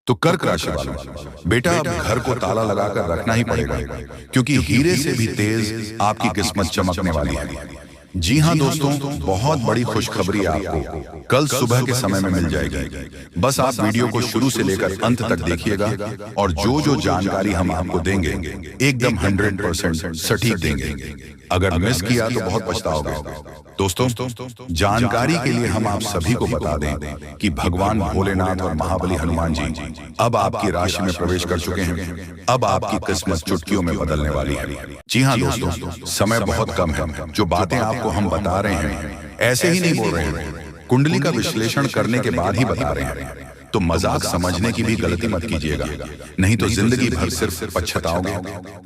तो कर्क राशि वालों, बेटा अब घर को ताला लगाकर रखना ही पड़ेगा, क्योंकि हीरे से भी तेज आपकी किस्मत चमकने वाली है। जी हाँ दोस्तों, बहुत बड़ी खुशखबरी आपको कल सुबह के समय में मिल जाएगी। बस आप वीडियो को शुरू से लेकर अंत तक देखिएगा और जो जो जानकारी हम आपको देंगे एकदम 100% सटीक देंगे। अगर मिस किया तो बहुत पछताओगे। दोस्तों, जानकारी के लिए हम आप सभी को बता दें कि भगवान भोलेनाथ और महाबली हनुमान जी अब आपकी राशि में प्रवेश कर चुके हैं। अब आपकी किस्मत चुटकियों में बदलने वाली है। जी हाँ दोस्तों, समय बहुत कम है। जो बातें आपको हम बता रहे हैं ऐसे ही नहीं बोल रहे हैं, कुंडली का विश्लेषण करने के बाद ही बता रहे हैं। तो मजाक समझने की भी गलती मत कीजिएगा, नहीं तो जिंदगी भर सिर्फ पछताओगे।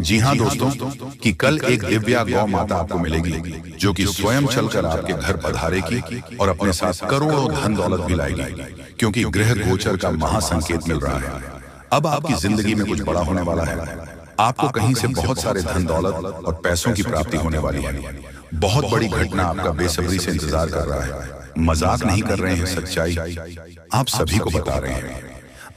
जी हाँ दोस्तों, कि कल एक दिव्या गौ माता आपको मिलेगी जो कि स्वयं चलकर आपके घर पधारेगी और अपने साथ करोड़ों धन दौलत भी लाएगी, क्योंकि ग्रह गोचर का महासंकेत मिल रहा है। अब आपकी जिंदगी में कुछ बड़ा होने वाला है। आपको कहीं से बहुत सारे धन दौलत और पैसों की प्राप्ति होने वाली है। बहुत बड़ी घटना आपका बेसब्री से इंतजार कर रहा है। मजाक नहीं कर रहे हैं, सच्चाई आप सभी को बता रहे हैं।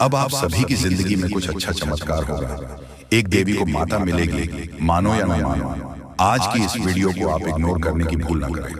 अब आप सभी की जिंदगी में कुछ अच्छा चमत्कार होगा। एक देवी को माता मिलेगी, मानो या न मानो। आज की इस वीडियो को आप इग्नोर करने की भूल न करें,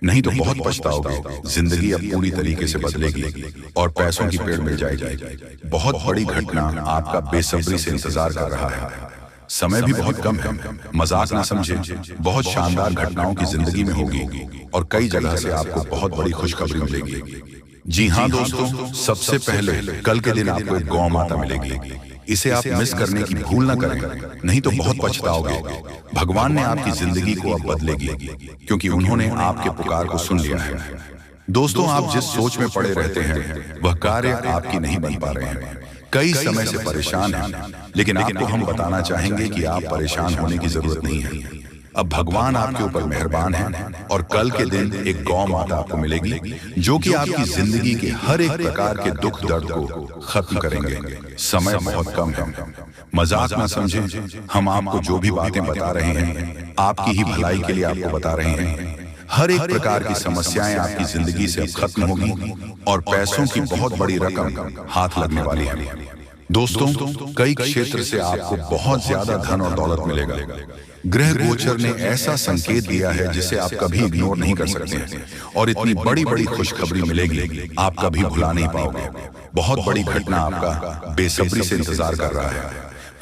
नहीं तो बहुत पछताओगे। जिंदगी अब पूरी तरीके से बदलेगी और पैसों की पेड़ मिल जाएगी। बहुत बड़ी घटना आपका बेसब्री से इंतजार कर रहा है। समय भी बहुत कम है, मजाक ना समझे। बहुत शानदार घटनाओं की जिंदगी में होगी और कई जगह से आपको बहुत बड़ी खुशखबरी मिलेगी। जी हाँ दोस्तों, सबसे पहले कल के दिन आपको एक गौ माता मिलेगी। इसे आप मिस करने की भूल ना करें, नहीं तो बहुत पछताओगे। भगवान ने आपकी जिंदगी को अब बदलेगी, क्योंकि उन्होंने आपके पुकार को सुन लिया है। दोस्तों, आप जिस सोच में पड़े रहते हैं वह कार्य आपकी नहीं बन पा रहे हैं। कई समय से परेशान हैं, लेकिन आपको हम बताना चाहेंगे कि आप परेशान होने की जरूरत नहीं है। अब भगवान आपके ऊपर मेहरबान है और कल के दिन एक गौ माता आपको मिलेगी जो कि आपकी जिंदगी के हर एक प्रकार के दुख दर्द को खत्म करेंगे। समय बहुत कम है, मजाक ना समझें। हम आपको जो भी बातें बता रहे हैं आपकी ही भलाई के लिए आपको बता रहे हैं। हर एक प्रकार की समस्याएं आपकी जिंदगी से अब खत्म होगी और पैसों की बहुत बड़ी रकम हाथ लगने वाली है। दोस्तों, कई क्षेत्र से आपको बहुत ज्यादा धन और दौलत मिलेगा। ग्रह गोचर ने ऐसा संकेत दिया है जिसे आप कभी इग्नोर नहीं कर सकते और इतनी बड़ी बड़ी खुशखबरी मिलेगी आप कभी भुला नहीं पाओगे। बहुत बड़ी घटना आपका बेसब्री से इंतजार कर रहा है।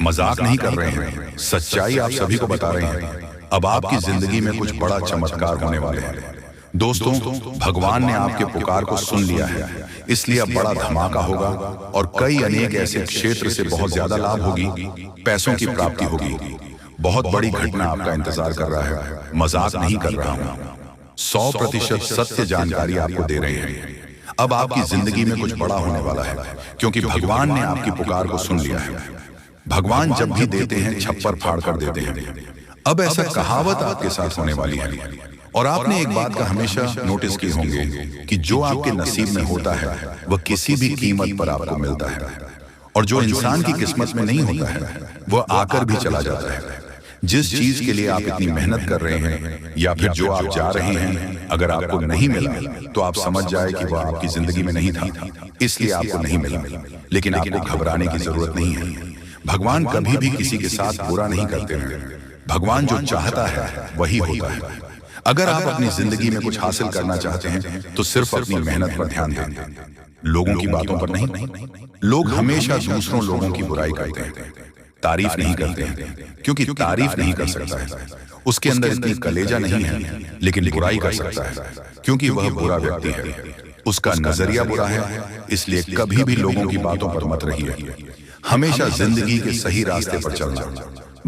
मजाक नहीं कर रहे हैं, सच्चाई आप सभी को बता रहे हैं। अब आपकी जिंदगी में कुछ बड़ा चमत्कार होने वाले हैं। दोस्तों, भगवान ने आपके पुकार को सुन लिया है, इसलिए अब बड़ा धमाका होगा और कई अनेक ऐसे क्षेत्र से बहुत ज्यादा लाभ होगी, पैसों की प्राप्ति होगी। बहुत बड़ी घटना आपका इंतजार कर रहा है। मजाक नहीं कर रहा हूं, 100% सत्य जानकारी आपको दे रहे हैं। अब आपकी जिंदगी में कुछ बड़ा होने वाला है, क्योंकि भगवान ने आपकी पुकार को सुन लिया है। भगवान जब भी देते हैं छप्पर फाड़ कर देते हैं। अब ऐसा कहावत आपके साथ होने वाली है। और आपने एक बात का हमेशा नोटिस की होंगे कि जो आपके नसीब में होता है वह किसी भी कीमत पर आपको मिलता है, और जो इंसान की किस्मत में नहीं होता है वह आकर भी चला जाता है। जिस चीज के लिए आप इतनी मेहनत कर रहे हैं या फिर जो आप जा रहे हैं, अगर आपको नहीं मिला तो आप समझ जाए कि वह आपकी जिंदगी में नहीं था, इसलिए आपको नहीं मिला। लेकिन आपको घबराने की जरूरत नहीं है। भगवान कभी भी किसी के साथ बुरा नहीं करते हैं। भगवान जो चाहता है वही होता है। अगर आप अपनी जिंदगी में कुछ हासिल करना चाहते हैं तो सिर्फ अपनी मेहनत पर ध्यान दें, लोगों की बातों पर नहीं। लोग हमेशा दूसरों लोगों की बुराई करते हैं, तारीफ नहीं करते हैं, क्योंकि तारीफ नहीं कर सकता है, उसके अंदर इतनी कलेजा नहीं है। लेकिन बुराई कर सकता है, क्योंकि वह बुरा व्यक्ति है, उसका नजरिया बुरा है। इसलिए कभी भी लोगों की बातों पर मत रहिए, हमेशा जिंदगी के सही रास्ते पर चलना।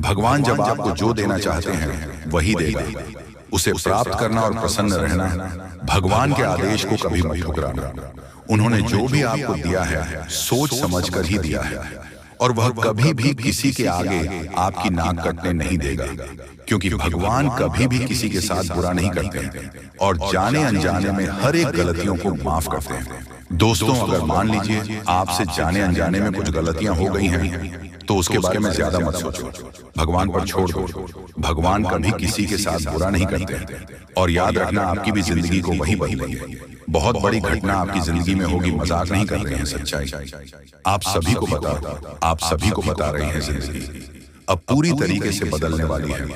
भगवान जब आपको जो देना चाहते हैं वही देगा। उसे प्राप्त करना और प्रसन्न रहना, भगवान के आदेश को कभी मत ठुकराना। उन्होंने जो भी आपको दिया है सोच समझ कर ही दिया है, और वह कभी भी किसी के आगे आपकी नाक कटने नहीं देगा, क्योंकि भगवान कभी भी किसी के साथ बुरा नहीं करते हैं और जाने अनजाने में हर एक गलतियों को माफ करते हैं। दोस्तों, अगर मान लीजिए आपसे जाने अनजाने में कुछ गलतियां हो गई हैं तो उसके बारे में ज्यादा मत सोचो, भगवान पर छोड़ दो। भगवान कभी किसी के साथ बुरा नहीं करते। और याद रखना, आपकी भी जिंदगी को वही बदलेंगे। बहुत बड़ी घटना आपकी जिंदगी में होगी, मजाक नहीं कर रहे हैं, सच्चाई आप सभी को बता रहे हैं। जिंदगी अब पूरी तरीके से बदलने वाली है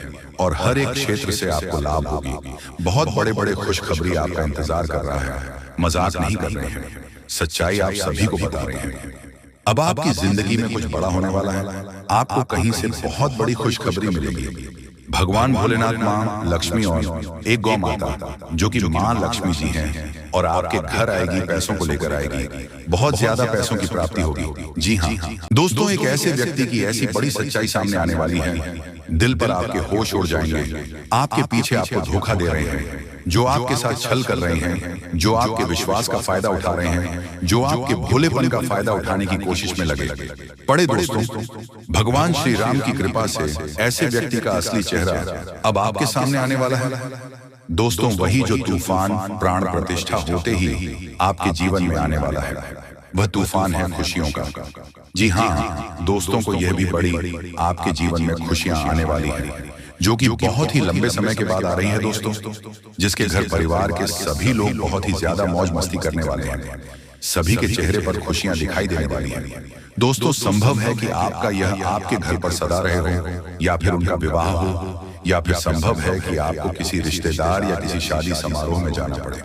और हर एक क्षेत्र से आपको लाभ होगी। बहुत बड़े बड़े खुशखबरी आपका इंतजार कर रहा है, मजाक नहीं कर रहे हैं, सच्चाई आप सभी को बता रहे हैं। अब आपकी जिंदगी में कुछ बड़ा होने वाला है, आपको कहीं से बहुत बड़ी खुशखबरी मिलेगी। भगवान भोलेनाथ, माँ लक्ष्मी और एक गौ माता जो कि माँ लक्ष्मी जी हैं, और आपके घर आएगी, पैसों को लेकर आएगी, बहुत ज्यादा पैसों की प्राप्ति होगी। जी हाँ दोस्तों, एक ऐसे व्यक्ति की ऐसी बड़ी सच्चाई सामने आने वाली है, दिल पर आपके होश उड़ जाएंगे। आपके पीछे आपको धोखा दे रहे हैं, जो आपके साथ छल कर रहे हैं, जो आपके विश्वास का फायदा उठा रहे हैं, जो आपके भोलेपन का फायदा उठाने की कोशिश में लगे पड़े। दोस्तों, भगवान श्री राम की कृपा से ऐसे व्यक्ति का असली चेहरा अब आपके सामने आने वाला है। दोस्तों, वही जो तूफान प्राण प्रतिष्ठा होते ही आपके जीवन में आने वाला है, वह तूफान है खुशियों का। जी हाँ दोस्तों, को यह भी बड़ी आपके जीवन में खुशियां आने वाली हैं, जो कि बहुत ही लंबे समय के बाद आ रही है दोस्तों, जिसके घर परिवार के सभी लोग बहुत ही ज्यादा मौज मस्ती करने वाले हैं। सभी के चेहरे पर खुशियां दिखाई देने वाली हैं। दोस्तों, संभव है कि आपका यह आपके घर पर सदा रहे हो, या फिर उनका विवाह हो, या फिर संभव है कि आपको किसी रिश्तेदार या किसी शादी समारोह में जाना पड़े,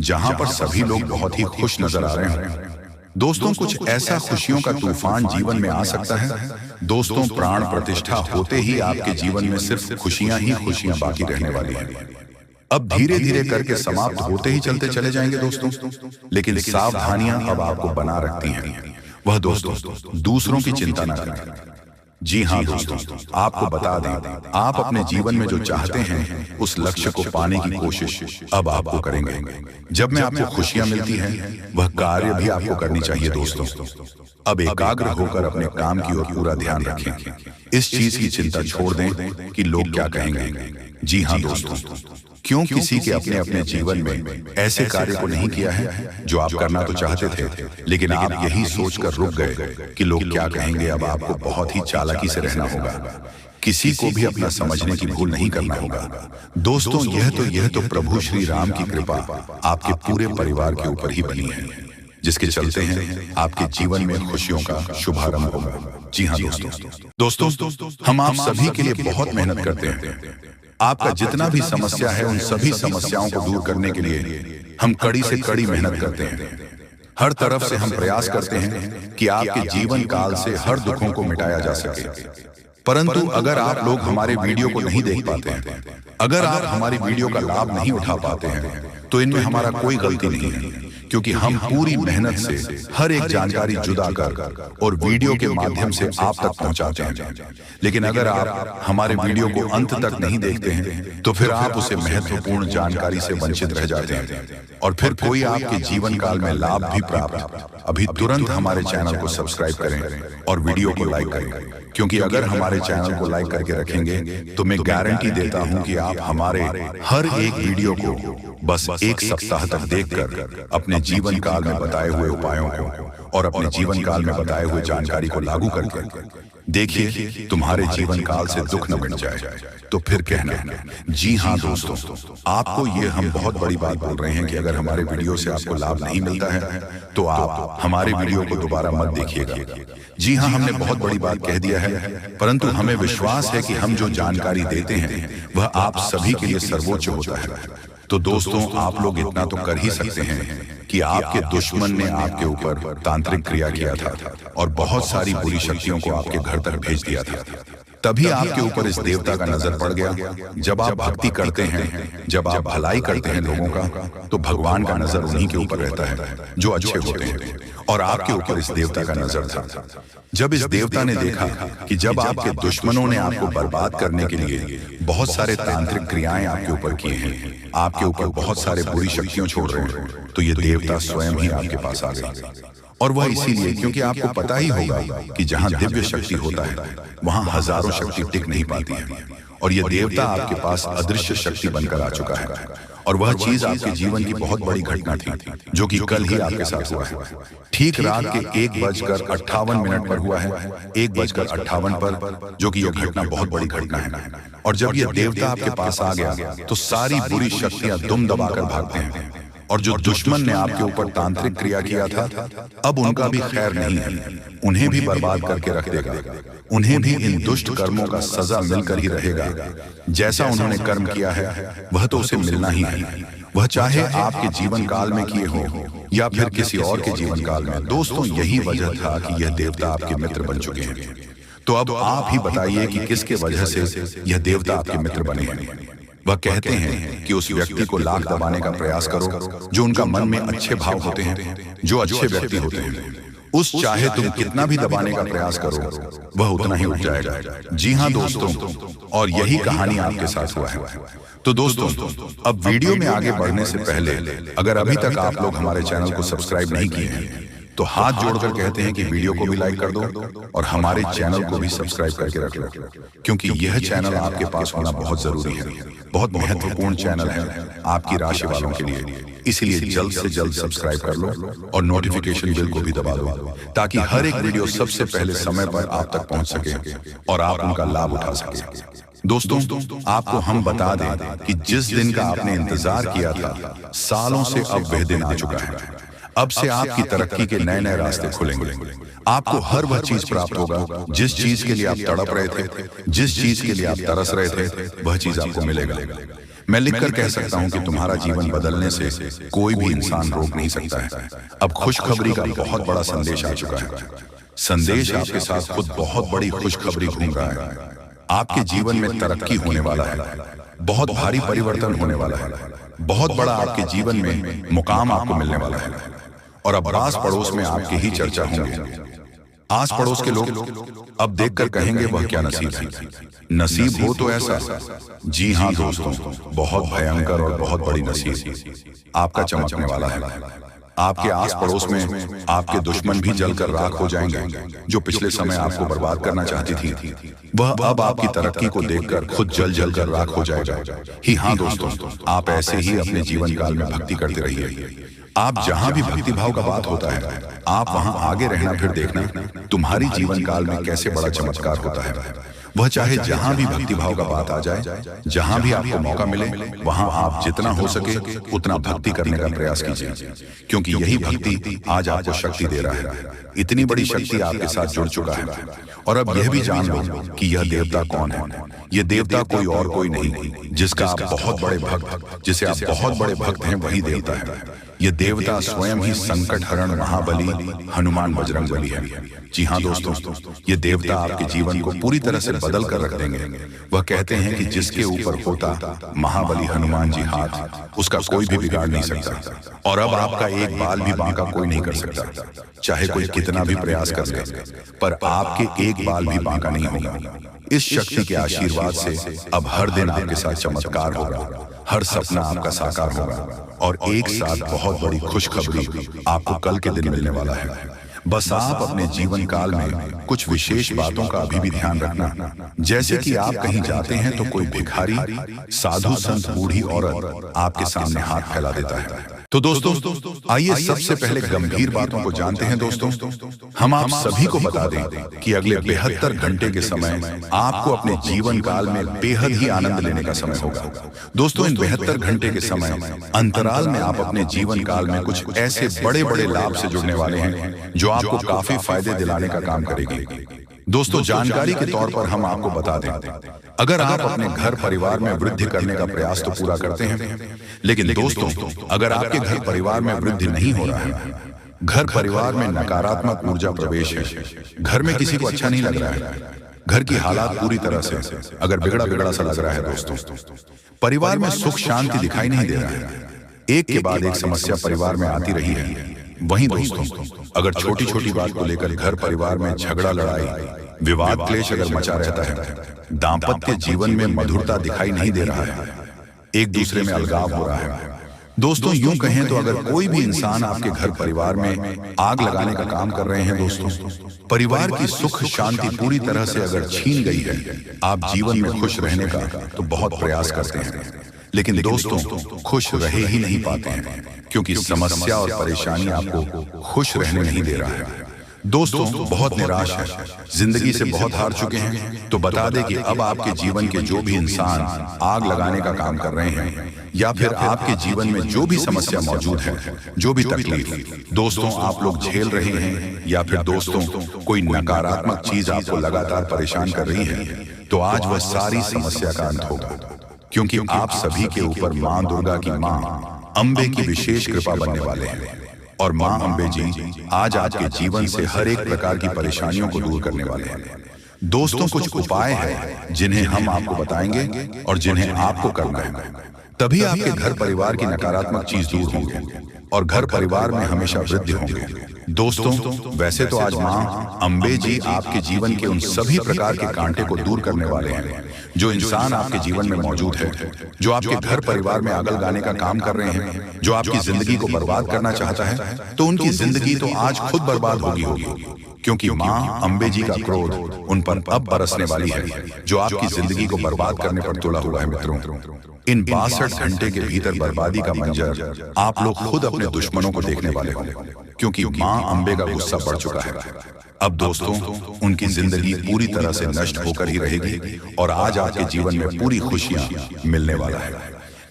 जहां पर सभी लोग बहुत ही खुश नजर आ रहे हैं। दोस्तों, कुछ ऐसा खुशियों का तूफान जीवन में आ सकता है। दोस्तों, प्राण प्रतिष्ठा होते ही आपके जीवन में सिर्फ खुशियां ही खुशियां बाकी रहने वाली हैं। अब धीरे धीरे करके समाप्त होते ही चलते चले जाएंगे दोस्तों, लेकिन सावधानियां अब आपको बना रखती हैं। वह दोस्तों, दूसरों की चिंता न करें। जी हाँ दोस्तों, आपको बता दें, आप अपने जीवन में जो चाहते हैं उस लक्ष्य को पाने की कोशिश अब आपको करेंगे। जब में आपको खुशियां मिलती हैं, वह कार्य भी आपको करनी चाहिए दोस्तों। अब एकाग्र होकर अपने काम की ओर पूरा ध्यान रखें। इस चीज की चिंता छोड़ दें कि लोग क्या कहेंगे। जी हाँ दोस्तों, क्यों किसी के अपने अपने जीवन में ऐसे कार्य को नहीं किया है जो आप करना तो चाहते थे, लेकिन आप यही सोचकर रुक गए कि लोग क्या कहेंगे। अब आपको बहुत ही चालाकी से रहना होगा, किसी को भी अपना समझने की भूल नहीं करना होगा। दोस्तों, यह तो प्रभु श्री राम की कृपा आपके पूरे परिवार के ऊपर ही बनी है, जिसके चलते हैं आपके जीवन में खुशियों का शुभारंभ होगा। जी हाँ दोस्तों, हम आप सभी के लिए बहुत मेहनत करते हैं। आपका जितना भी समस्या है, उन सभी समस्याओं को दूर करने के लिए हम कड़ी से कड़ी मेहनत करते हैं। हर तरफ से हम प्रयास करते हैं कि आपके जीवन काल से हर दुखों को मिटाया जा सके। परंतु अगर आप लोग हमारे वीडियो को नहीं देख पाते हैं, अगर आप हमारी वीडियो का लाभ नहीं उठा पाते हैं, तो इनमें हमारा कोई गलती नहीं है, क्योंकि हम पूरी मेहनत से हर एक जानकारी जुदा कर और वीडियो के माध्यम से आप तक पहुंचाते हैं। लेकिन अगर आप हमारे वीडियो को अंत तक नहीं देखते हैं, तो फिर आप उसे महत्वपूर्ण जानकारी से वंचित रह जाते हैं, और फिर कोई आपके जीवन काल में लाभ भी प्राप्त। अभी तुरंत हमारे चैनल को सब्सक्राइब करें और वीडियो को लाइक करें, क्योंकि अगर हमारे चैनल को लाइक करके रखेंगे तो मैं गारंटी देता हूं कि आप हमारे हर एक वीडियो को बस एक सप्ताह तक देखकर अपने जीवन काल में बताए हुए उपायों को और अपने जीवन काल में बताए हुए जानकारी को लागू करके देखिए, तुम्हारे जीवन काल से दुख न मिट जाए तो फिर कहना। जी हाँ दोस्तों, आपको ये हम बहुत बड़ी बात बोल रहे हैं कि अगर हमारे वीडियो से आपको लाभ नहीं मिलता है तो आप हमारे वीडियो को दोबारा मत देखिएगा। जी हाँ, हमने बहुत बड़ी बात कह दिया है, परंतु हमें विश्वास है कि हम जो जानकारी देते हैं वह आप सभी के लिए सर्वोच्च होता है। तो दोस्तों, आप लोग इतना तो कर ही सकते हैं कि आपके दुश्मन ने आपके ऊपर तांत्रिक क्रिया किया था और बहुत सारी बुरी शक्तियों को आपके घर तक भेज दिया था। तभी आपके ऊपर इस देवता का नजर पड़ गया। जब आप भक्ति करते हैं, जब आप भलाई करते हैं लोगों का, तो भगवान का नजर उन्हीं के ऊपर रहता है जो अच्छे होते हैं, और आपके ऊपर इस देवता का नजर था। जब इस देवता ने देखा कि जब आपके दुश्मनों ने आपको बर्बाद करने के लिए बहुत सारे तांत्रिक क्रियाएं आपके ऊपर किए हैं, आपके ऊपर बहुत सारे बुरी शक्तियां छोड़ रहे हैं, तो ये देवता स्वयं ही आपके पास आ गया। और वह इसीलिए क्योंकि आपको पता ही होगा कि जहां दिव्य शक्ति होता है वहां हजारों शक्ति टिक नहीं पाती है, और यह देवता आपके पास अदृश्य शक्ति बनकर आ चुका है और वह चीज आपके जीवन की बहुत बड़ी घटना थी, जो कि कल ही आपके साथ हुआ है। ठीक रात के 1:58 पर हुआ है, 1:58 पर, जो कि यह घटना बहुत बड़ी घटना है। और जब यह देवता आपके पास आ गया तो सारी बुरी शक्तियां दुम दबाकर भागते हैं, और जो दुश्मन ने आपके ऊपर तांत्रिक क्रिया किया था, अब उनका भी खैर नहीं है, उन्हें भी बर्बाद करके रख देगा। उन्हें भी इन दुष्ट कर्मों का सजा मिलकर ही रहेगा। जैसा उन्होंने कर्म किया है वह तो उसे मिलना ही है, वह चाहे आपके जीवन काल में किए हो या फिर किसी और के जीवन काल में। दोस्तों, यही वजह था कि यह देवता आपके मित्र बन चुके हैं। तो अब आप ही बताइए कि किसके वजह से यह देवता आपके मित्र बने हैं। वह कहते हैं कि उस व्यक्ति को लाख दबाने का प्रयास करो जो उनका मन में अच्छे भाव होते हैं, जो अच्छे व्यक्ति होते हैं। उस चाहे तुम कितना भी दबाने का प्रयास करो, वह उतना ही उठ जाएगा। जी हाँ दोस्तों, और यही कहानी आपके साथ हुआ है। तो दोस्तों, अब वीडियो में आगे बढ़ने से पहले अगर अभी तक आप लोग हमारे चैनल को सब्सक्राइब नहीं किए हैं तो हाथ जोड़कर कहते हैं कि वीडियो को भी लाइक कर दो और हमारे चैनल को भी सब्सक्राइब करके रख लो, क्योंकि यह चैनल आपके पास होना बहुत जरूरी है, बहुत महत्वपूर्ण चैनल है आपकी राशि वालों के लिए। इसलिए जल्द से जल्द सब्सक्राइब कर लो और नोटिफिकेशन बेल को भी दबा दो, ताकि हर एक वीडियो सबसे पहले समय पर आप तक पहुंच सके और आप उनका लाभ उठा सके। दोस्तों, आपको हम बता दें कि जिस दिन का आपने इंतजार किया था, सालों से अब वह दिन आ चुका है। अब से आपकी तरक्की के नए नए रास्ते खुलेंगे। आपको हर वह चीज प्राप्त होगा जिस चीज के लिए आप तड़प रहे थे, जिस चीज के लिए आप तरस रहे थे, वह चीज आपको मिलेगा। मैं लिखकर कह सकता हूं कि तुम्हारा जीवन बदलने से कोई भी इंसान रोक नहीं सकता है। अब खुशखबरी का बहुत बड़ा संदेश आ चुका है। संदेश आपके साथ खुद बहुत बड़ी खुशखबरी घूम रहा है। आपके जीवन में तरक्की होने वाला है, बहुत भारी परिवर्तन होने वाला है, बहुत बड़ा आपके जीवन में मुकाम आपको मिलने वाला है। और अब आस पड़ोस में आपकी ही चर्चा होंगे। आस पड़ोस के लोग अब देखकर कहेंगे वह क्या नसीब है। नसीब हो तो ऐसा, जी हाँ दोस्तों, बहुत भयंकर और बहुत बड़ी नसीब आपका चमकने वाला है। आपके आस पड़ोस में आपके दुश्मन भी जलकर राख हो जाएंगे। जो पिछले समय आपको बर्बाद करना चाहती थी, वह अब आपकी तरक्की को देखकर खुद जल जल कर राख हो जाएगा। ही हाँ दोस्तों, आप ऐसे ही अपने जीवन काल में भक्ति करते रहिए। आप जहां भी भक्ति भाव का बात होता है, आप वहां आगे रहना, फिर देखना तुम्हारी जीवन काल में कैसे बड़ा चमत्कार होता है। वह चाहे जहां भी भक्ति भाव का बात आ जाए, जहां भी आपको मौका मिले, वहां आप जितना हो सके उतना भक्ति करने का प्रयास कीजिए, क्योंकि यही भक्ति आज आपको शक्ति दे रहा है। इतनी बड़ी शक्ति आपके साथ जुड़ चुका है। और अब यह भी जान लो कि यह देवता कौन है। यह देवता कोई और कोई नहीं, जिसका आप बहुत बड़े भक्त, जिसे आप बहुत बड़े भक्त हैं, वही देवता है। ये देवता स्वयं ही संकट हरण महाबली हनुमान बजरंगबली है। जी हाँ दोस्तों, ये देवता आपके जीवन को पूरी तरह से बदल कर रख देंगे। वह कहते हैं कि जिसके ऊपर होता महाबली हनुमान जी हाथ, उसका कोई भी बिगाड़ नहीं सकता। और अब आपका एक बाल भी बांका कोई नहीं कर सकता, चाहे कोई कितना भी प्रयास कर ले, पर आपके एक बाल भी बांका नहीं होगा। इस शक्ति के आशीर्वाद से अब हर दिन आपके साथ चमत्कार होगा, हर सपना आपका साकार होगा, और एक साथ बहुत बड़ी खुशखबरी आपको कल के दिन मिलने वाला है। बस आप अपने जीवन काल में कुछ विशेष बातों का अभी भी ध्यान रखना, जैसे कि आप कहीं जाते हैं तो कोई भिखारी, साधु संत, बूढ़ी औरत आपके सामने हाथ फैला देता है। तो दोस्तों, आइए सबसे पहले गंभीर बातों को जानते हैं। दोस्तों, हम आप सभी को बता दें कि अगले 72 घंटे के समय आपको अपने जीवन काल में बेहद ही आनंद लेने का समय होगा। दोस्तों, इन 72 घंटे के समय अंतराल में आप अपने जीवन काल में कुछ ऐसे बड़े बड़े लाभ से जुड़ने वाले हैं जो आपको काफी फायदे दिलाने का काम करेगी। दोस्तों, जानकारी के तौर पर हम आपको बता दें, अगर आप अपने घर परिवार में वृद्धि करने का प्रयास तो पूरा करते हैं, लेकिन दोस्तों, अगर आपके घर परिवार में वृद्धि नहीं हो रहा है, घर परिवार में नकारात्मक ऊर्जा प्रवेश है, घर में किसी को अच्छा नहीं लग रहा है, घर की हालात पूरी तरह से अगर बिगड़ा बिगड़ा सा लग रहा है, दोस्तों, परिवार में सुख शांति दिखाई नहीं दे रहा है, एक के बाद एक समस्या परिवार में आती रही है। वहीं दोस्तों, अगर छोटी छोटी बात को लेकर घर परिवार में झगड़ा, लड़ाई, विवाद, क्लेश अगर मचा रहता है, दाम्पत्य जीवन में मधुरता दिखाई नहीं दे रहा है, एक दूसरे में अलगाव हो रहा है, दोस्तों, यूं कहें तो अगर कोई भी इंसान आपके घर परिवार में आग लगाने का काम कर रहे हैं, दोस्तों, परिवार की सुख शांति पूरी तरह से अगर छीन गई है, आप जीवन में खुश रहने का तो बहुत प्रयास करते हैं, लेकिन दोस्तों खुश रह ही नहीं पाते हैं, क्योंकि समस्या और परेशानी आपको खुश रहने नहीं दे रहा है। दोस्तों बहुत निराश है, जिंदगी से बहुत हार चुके हैं, तो बता दें कि अब आपके जीवन के जो भी इंसान आग लगाने का काम कर रहे हैं, या फिर आपके जीवन में जो भी समस्या मौजूद है, जो भी तकलीफ दोस्तों आप लोग झेल रहे हैं, या फिर दोस्तों कोई नकारात्मक चीज आपको लगातार परेशान कर रही है, तो आज वह सारी समस्या का अंत होगा, क्योंकि आप सभी के ऊपर मां दुर्गा की मां अंबे की विशेष कृपा बनने वाले हैं। और मां अंबे जी आज आपके जीवन से हर एक प्रकार की परेशानियों को दूर करने वाले हैं। दोस्तों कुछ उपाय हैं जिन्हें हम आपको बताएंगे और जिन्हें आपको करना है, तभी आपके घर परिवार की नकारात्मक चीज दूर होंगे और घर परिवार में हमेशा वृद्धि होंगे। दोस्तों वैसे तो आज मां अंबे जी आपके जीवन के उन सभी प्रकार के कांटे को दूर करने वाले हैं जो इंसान आपके जीवन में मौजूद है, जो आपके घर परिवार में आग लगाने का काम कर रहे हैं, जो आपकी जिंदगी को बर्बाद करना चाहता है, तो उनकी जिंदगी तो आज खुद बर्बाद होगी, क्योंकि मां अंबे जी का क्रोध उन पर अब बरसने वाली है, जो आपकी जिंदगी को बर्बाद करने पर तुला हुआ है। मित्रों इन 62 घंटे के भीतर बर्बादी का मंजर आप लोग खुद अपने दुश्मनों को देखने वाले हो, क्योंकि मां अंबे का गुस्सा बढ़ चुका है। अब दोस्तों उनकी जिंदगी पूरी तरह से नष्ट होकर ही रहेगी और आज आपके जीवन में पूरी खुशियां मिलने वाला है।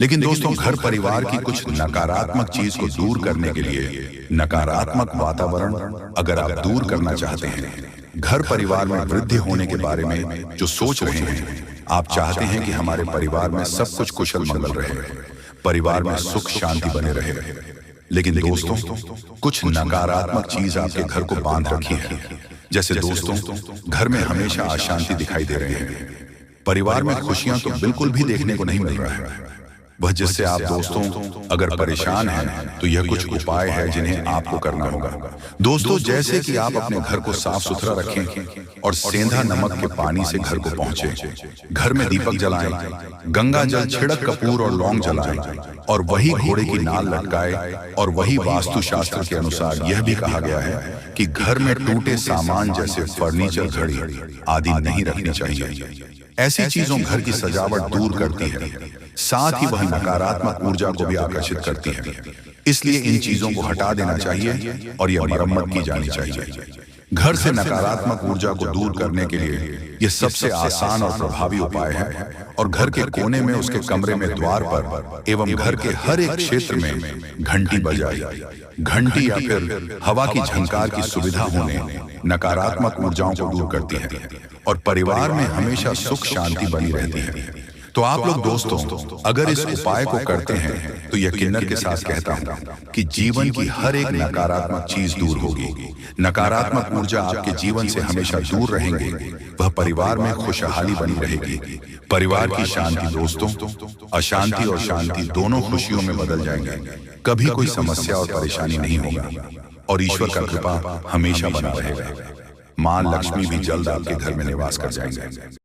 लेकिन दोस्तों घर परिवार की कुछ नकारात्मक चीज को दूर करने के लिए, नकारात्मक वातावरण अगर आप दूर करना चाहते हैं, घर परिवार में वृद्धि होने के बारे में जो सोच रहे हैं, आप चाहते हैं कि हमारे परिवार में सब कुछ कुशल मंगल रहे, परिवार में सुख शांति बने रहे, लेकिन दोस्तों कुछ नकारात्मक चीज आपके घर को बांध रखी है। जैसे दोस्तों घर में हमेशा अशांति दिखाई दे रहे हैं, परिवार में खुशियां तो बिल्कुल भी देखने को नहीं मिल रहा है। वह जिससे आप दोस्तों अगर परेशान हैं तो यह कुछ उपाय है जिन्हें आपको करना होगा। दोस्तों जैसे कि आप अपने घर को साफ सुथरा रखें और सेंधा नमक के पानी से घर को पहुंचे, घर में दीपक जलाएं, गंगा जल छिड़क कपूर और लौंग जलाएं और वही घोड़े की नाल लटकाए। और वही वास्तु शास्त्र के अनुसार यह भी कहा गया है कि घर में टूटे सामान जैसे फर्नीचर, घड़ी आदि नहीं रखनी चाहिए। ऐसी चीजों घर की सजावट दूर करती है, साथ ही वह नकारात्मक ऊर्जा को भी आकर्षित करती है। इसलिए इन चीजों को हटा देना चाहिए और यह मरम्मत की जानी चाहिए। घर से नकारात्मक ऊर्जा को दूर करने के लिए यह सबसे आसान और प्रभावी उपाय है। और घर के कोने में, उसके कमरे में, द्वार पर एवं घर के हर एक क्षेत्र में घंटी बजाई। घंटी या फिर हवा की झंकार की सुविधा होने नकारात्मक ऊर्जाओं को दूर करती है और परिवार में हमेशा सुख शांति बनी रहती है। तो आप लोग दोस्तों अगर इस उपाय को करते हैं तो यकीनन के साथ कहता हूं कि जीवन की हर एक नकारात्मक चीज दूर होगी, नकारात्मक ऊर्जा आपके जीवन से हमेशा दूर रहेंगे, वह परिवार में खुशहाली बनी रहेगी। परिवार की शांति दोस्तों अशांति और शांति दोनों खुशियों में बदल जाएंगे। कभी कोई समस्या और परेशानी नहीं होगा और ईश्वर का कृपा हमेशा बना रहेगा। मां लक्ष्मी भी जल्द आपके घर में निवास कर जाएंगे।